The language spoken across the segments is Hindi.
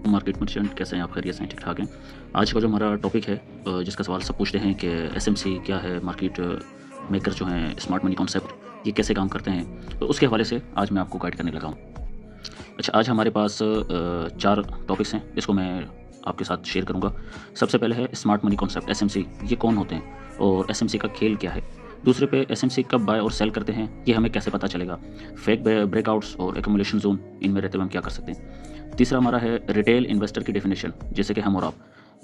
मार्केट मर्चेंट कैसे हैं आप? खैरियत से हैं? ठीक-ठाक हैं? आज का जो हमारा टॉपिक है जिसका सवाल सब पूछते हैं कि एसएमसी क्या है? मार्केट मेकर जो हैं, स्मार्ट मनी कॉन्सेप्ट ये कैसे काम करते हैं? तो उसके हवाले से आज मैं आपको गाइड करने लगा हूँ। अच्छा, आज हमारे पास 4 टॉपिक्स हैं, इसको मैं आपके साथ शेयर करूँगा। सबसे पहले है स्मार्ट मनी कॉन्सेप्ट एसएमसी, ये कौन होते हैं और एसएमसी का खेल क्या है? दूसरे पे एसएमसी कब बाय और सेल करते हैं, ये हमें कैसे पता चलेगा? फेक ब्रेकआउट्स और एक्यूमुलेशन ज़ोन, इनमें रहते हुए हम क्या कर सकते हैं? तीसरा हमारा है रिटेल इन्वेस्टर की डेफिनेशन, जैसे कि हम और आप।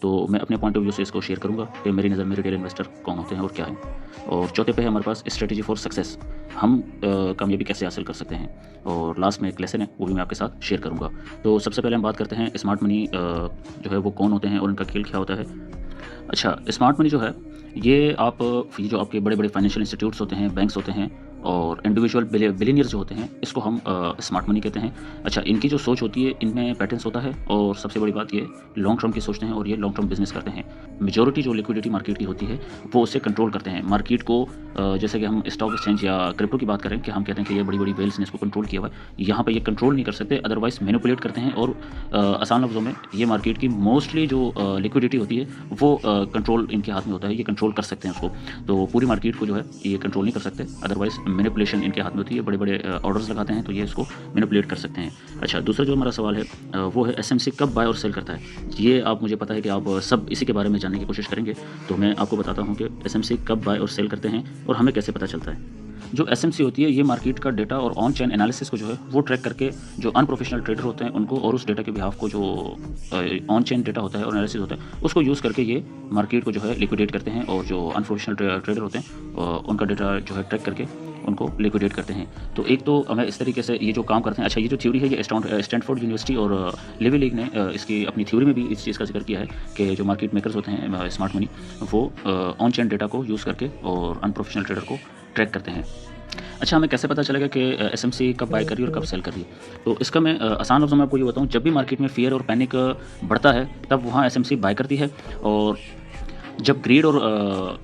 तो मैं अपने पॉइंट ऑफ व्यू से इसको शेयर करूँगा कि मेरी नज़र में रिटेल इन्वेस्टर कौन होते हैं और क्या हैं। और चौथे पे है हमारे पास स्ट्रेटजी फॉर सक्सेस, हम कामयाबी कैसे हासिल कर सकते हैं। और लास्ट में एक लेसन है, वो भी मैं आपके साथ शेयर करूँगा। तो सबसे पहले हम बात करते हैं स्मार्ट मनी जो है वो कौन होते हैं और उनका खेल क्या होता है। अच्छा, स्मार्ट मनी जो है ये जो आपके बड़े-बड़े फाइनेंशियल इंस्टीट्यूट्स होते हैं, बैंक्स होते हैं और इंडिविजुअल बिलियनियर्स जो होते हैं, इसको हम स्मार्ट मनी कहते हैं। अच्छा, इनकी जो सोच होती है, इनमें पैटर्न्स होता है और सबसे बड़ी बात ये लॉन्ग टर्म की सोचते हैं और ये लॉन्ग टर्म बिज़नेस करते हैं। मेजॉरिटी जो लिक्विडिटी मार्केट की होती है, वो उसे कंट्रोल करते हैं। मार्केट को जैसे कि हम स्टॉक एक्सचेंज या क्रिप्टो की बात करें कि हम कहते हैं कि ये बड़ी-बड़ी वेल्स ने इसको कंट्रोल किया हुआ है। यहाँ पे ये कंट्रोल नहीं कर सकते, अदरवाइज़ मैनिपुलेट करते हैं और आसान लफ्ज़ों में ये मार्केट की मोस्टली जो लिक्विडिटी होती है, वो कंट्रोल इनके हाथ में होता है, ये कंट्रोल कर सकते हैं उसको। तो पूरी मार्केट को जो है ये कंट्रोल नहीं कर सकते, अदरवाइज़ मैनिपुलेशन इनके हाथ में होती है। बड़े-बड़े ऑर्डर्स लगाते हैं तो ये इसको मैनिपुलेट कर सकते हैं। अच्छा, दूसरा जो हमारा सवाल है वो है एसएमसी कब बाय और सेल करता है? ये आप मुझे पता है कि आप सब इसी के बारे में जानने की कोशिश करेंगे, तो मैं आपको बताता हूँ कि एसएमसी कब बाय और सेल करते हैं और हमें कैसे पता चलता है। जो एसएमसी होती है, ये मार्केट का डेटा और ऑन चेन एनालिसिस को जो है वो ट्रैक करके जो अनप्रोफेशनल ट्रेडर होते हैं उनको और उस डेटा के बिहाफ को जो ऑन चेन डेटा होता है और एनालिसिस होता है उसको यूज़ करके ये मार्केट को जो है लिक्विडेट करते हैं और जो अनप्रोफेशनल ट्रेडर होते हैं उनका डेटा जो है ट्रैक करके उनको लिक्विडेट करते हैं। तो एक तो हमें इस तरीके से ये जो काम करते हैं। अच्छा, ये जो थ्योरी है ये स्टैनफोर्ड यूनिवर्सिटी और लेवी लीग ने इसकी अपनी थ्योरी में भी इस चीज़ का जिक्र किया है कि जो मार्केट मेकर्स होते हैं स्मार्ट मनी, वो ऑन चेन डेटा को यूज़ करके और अनप्रोफेशनल ट्रेडर को ट्रैक करते हैं। अच्छा, हमें कैसे पता चलेगा कि एसएमसी कब बाय कर रही है और कब सेल कर रही है? तो इसका मैं आसान लफ्ज़ों में आपको ये बताऊँ, जब भी मार्केट में फ़ियर और पैनिक बढ़ता है, तब वहाँ एसएमसी बाय करती है और जब ग्रीड और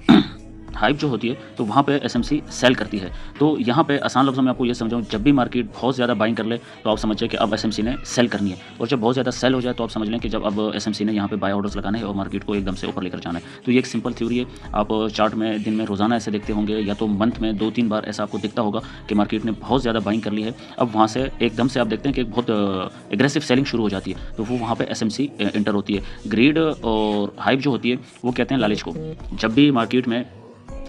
हाइप जो होती है, तो वहाँ पे एसएमसी सेल करती है। तो यहाँ पे आसान लफ्ज़ों में आपको ये समझाऊँ, जब भी मार्केट बहुत ज़्यादा बाइंग कर ले, तो आप समझिए कि अब एसएमसी ने सेल करनी है और जब बहुत ज़्यादा सेल हो जाए, तो आप समझ लें कि जब अब एसएमसी ने यहाँ पे बाय ऑर्डर्स लगाने हैं और मार्केट को एकदम से ऊपर लेकर जाना है। तो ये एक सिंपल थ्योरी है। आप चार्ट में दिन में रोज़ाना ऐसे देखते होंगे या तो मंथ में 2-3 बार ऐसा आपको दिखता होगा कि मार्केट ने बहुत ज़्यादा बाइंग कर ली है। अब वहाँ से एकदम से आप देखते हैं कि एक बहुत एग्रेसिव सेलिंग शुरू हो जाती है, तो वो वहाँ पे एसएमसी एंटर होती है। ग्रीड और हाइप जो होती है, वो कहते हैं लालच को। जब भी मार्केट में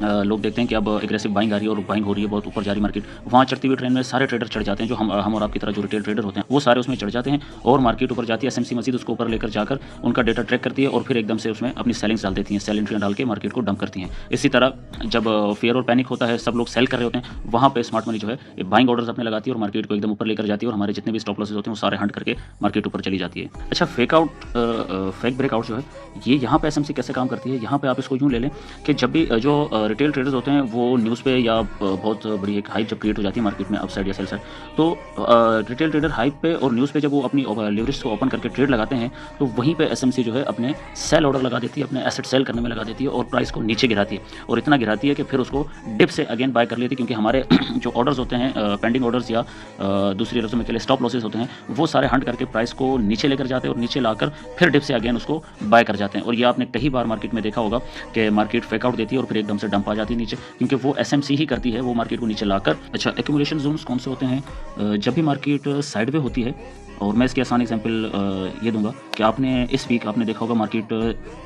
लोग देखते हैं कि अब एग्रेसिव बाइंग आ रही है और बाइंग हो रही है, बहुत ऊपर जा रही मार्केट, वहाँ चढ़ती हुई ट्रेन में सारे ट्रेडर चढ़ जाते हैं। जो हम और आपकी तरह जो रिटेल ट्रेडर होते हैं, वो सारे उसमें चढ़ जाते हैं और मार्केट ऊपर जाती है। एसएमसी मजीद उसको ऊपर लेकर जाकर उनका डेटा ट्रैक करती है और फिर एकदम से उसमें अपनी सेलिंग्स डाल देती हैं, सेल एंट्री डाल के मार्केट को डंप करती हैं। इसी तरह जब फियर और पैनिक होता है, सब लोग सेल कर रहे होते हैं, वहाँ पे स्मार्ट मनी जो है बाइंग ऑर्डर्स अपने लगाती है और मार्केट को एकदम ऊपर लेकर जाती है और हमारे जितने भी स्टॉप लॉसेस होते हैं वो सारे हंट करके मार्केट ऊपर चली जाती है। अच्छा, फेक ब्रेकआउट जो है, ये यहाँ पे एसएमसी कैसे काम करती है? यहाँ पे आप इसको यूँ ले लें कि जब भी जो रिटेल ट्रेडर्स होते हैं वो न्यूज़ पे या बहुत बड़ी एक हाइप जब क्रिएट हो जाती है मार्केट में अपसाइड या सेल साइड, तो रिटेल ट्रेडर हाइप पे और न्यूज़ पे जब वो अपनी लेवरेज को ओपन करके ट्रेड लगाते हैं, तो वहीं पे एसएमसी जो है अपने सेल ऑर्डर लगा देती है, अपने एसेट सेल करने में लगा देती है और प्राइस को नीचे गिराती है और इतना गिराती है कि फिर उसको डिप से अगेन बाय कर लेती है, क्योंकि हमारे जो ऑर्डर्स होते हैं पेंडिंग ऑर्डर्स या दूसरी रस्म के लिए स्टॉप लॉसेस होते हैं, वो सारे हंट करके प्राइस को नीचे लेकर जाते हैं और नीचे लाकर फिर डिप से अगेन उसको बाय कर जाते हैं। और ये आपने कई बार मार्केट में देखा होगा कि मार्केट फेक आउट देती है और फिर एकदम से डंप आ जाती है नीचे, क्योंकि वो एसएमसी ही करती है, वो मार्केट को नीचे लाकर। अच्छा, एक्यूमुलेशन जोन्स कौन से होते हैं? जब भी मार्केट साइडवे होती है, और मैं इसके आसान एग्जांपल ये दूंगा कि आपने इस वीक आपने देखा होगा मार्केट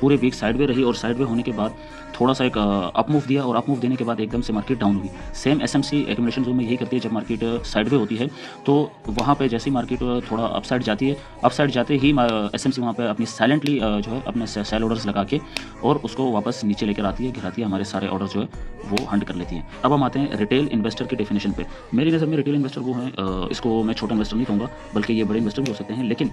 पूरे वीक साइडवे रही और साइडवे होने के बाद थोड़ा सा एक अप मूव दिया और अप मूव देने के बाद एकदम से मार्केट डाउन हुई। सेम एसएमसी एक्यूमुलेशन जोन में यही करती है। जब मार्केट साइडवे होती है तो वहाँ पे जैसे ही मार्केट थोड़ा अपसाइड जाती है, अपसाइड जाते ही एसएमसी वहाँ पे अपनी साइलेंटली जो है अपने सेल ऑर्डर्स लगा के और उसको वापस नीचे लेकर आती है, गिराती है, हमारे सारे ऑर्डर जो है वो हंट कर लेती है। अब हम आते हैं रिटेल इन्वेस्टर की डेफिनेशन पे। मेरी नज़र में रिटेल इन्वेस्टर वो है, इसको मैं छोटा इन्वेस्टर नहीं कहूँगा, बल्कि ये बड़े इन्वेस्टर भी हो सकते हैं, लेकिन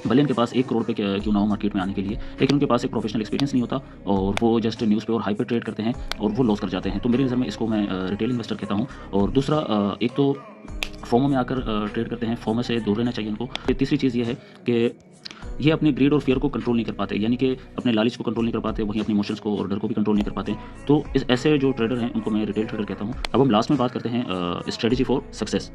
भले उनके पास 1 करोड़ पे क्यों ना हो मार्केट में आने के लिए, लेकिन उनके पास एक प्रोफेशनल एक्सपीरियंस नहीं होता और वो जस्ट न्यूज़ पे और हाई पे ट्रेड करते हैं और वो लॉस कर जाते हैं। तो मेरी नज़र में इसको मैं रिटेल इन्वेस्टर कहता हूँ। और दूसरा एक तो फोमो में आकर ट्रेड करते हैं, फोमो से दूर रहना चाहिए उनको। तीसरी चीज़ ये है कि ये अपने ग्रीड और फियर को कंट्रोल नहीं कर पाते, यानी कि अपने लालच को कंट्रोल नहीं कर पाते, वहीं अपने इमोशंस को और डर को भी कंट्रोल नहीं कर पाते। तो ऐसे जो ट्रेडर हैं उनको मैं रिटेल ट्रेडर कहता हूँ। अब हम लास्ट में बात करते हैं स्ट्रेटजी फॉर सक्सेस।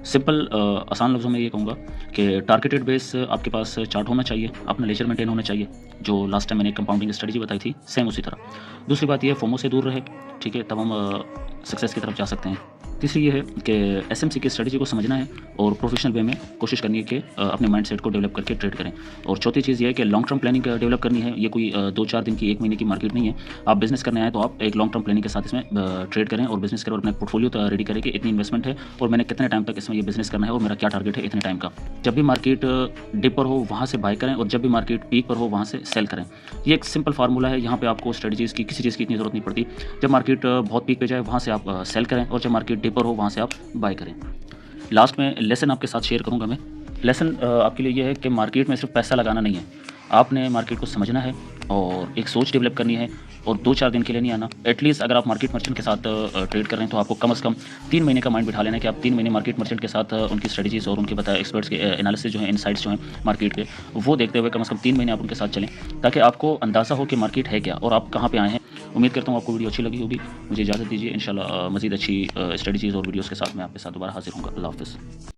सिंपल आसान लफ्ज़ों में ये कहूँगा कि टारगेटेड बेस आपके पास चार्ट होना चाहिए, अपना लेजर मेंटेन होना चाहिए, जो लास्ट टाइम मैंने कंपाउंडिंग स्ट्रेटजी बताई थी, सेम उसी तरह। दूसरी बात ये है फोमो से दूर रहे, ठीक है? तब हम सक्सेस की तरफ जा सकते हैं। तीसरी ये है कि एसएमसी की स्ट्रेटजी को समझना है और प्रोफेशनल वे में कोशिश करनी है कि अपने माइंडसेट को डेवलप करके ट्रेड करें। और चौथी चीज़ ये है कि लॉन्ग टर्म प्लानिंग डेवलप करनी है। ये कोई 2-4 दिन की, 1 महीने की मार्केट नहीं है। आप बिज़नेस करने आए तो आप एक लॉन्ग टर्म प्लानिंग के साथ इसमें ट्रेड करें और बिज़नेस करें और अपना पोर्टफोलियो रेडी करें कि इतनी इन्वेस्टमेंट है और मैंने कितने टाइम तक इसमें ये बिज़नेस करना है और मेरा क्या टारगेट है इतने टाइम का। जब भी मार्केट डिप पर हो वहाँ से बाय करें और जब भी मार्केट पीक पर हो वहाँ से सेल करें। ये एक सिंपल फार्मूला है। यहाँ पे आपको स्ट्रेटजीज़ की किसी चीज़ की इतनी ज़रूरत नहीं पड़ती। जब मार्केट बहुत पीक पे जाए वहाँ से आप सेल करें और जब मार्केट डिप पर हो वहाँ से आप बाय करें। लास्ट में लेसन आपके साथ शेयर करूँगा मैं। लेसन आपके लिए ये है कि मार्केट में सिर्फ पैसा लगाना नहीं है, आपने मार्केट को समझना है और एक सोच डेवलप करनी है और 2-4 दिन के लिए नहीं आना। एटलीस्ट अगर आप मार्केट मर्चेंट के साथ ट्रेड कर रहे हैं तो आपको कम से कम 3 महीने का माइंड बिठा लेना है कि आप 3 महीने मार्केट मर्चेंट के साथ उनकी स्ट्रेटजीज़ और उनके बताए एक्सपर्ट्स के एनालिसिस जो है, इनसाइट्स जो हैं मार्केट के, वो देखते हुए कम से कम 3 महीने आप उनके साथ चलें, ताकि आपको अंदाज़ा हो कि मार्केट है क्या और आप कहाँ पे आए हैं। उम्मीद करता हूँ आपको वीडियो अच्छी लगी होगी। मुझे इजाज़त दीजिए। इंशाल्लाह मज़ीद अच्छी स्ट्रेटजीज़ और वीडियोज़ के साथ मैं आपके साथ दोबारा हाज़िर होऊँगा। अल्लाह हाफ़िज़।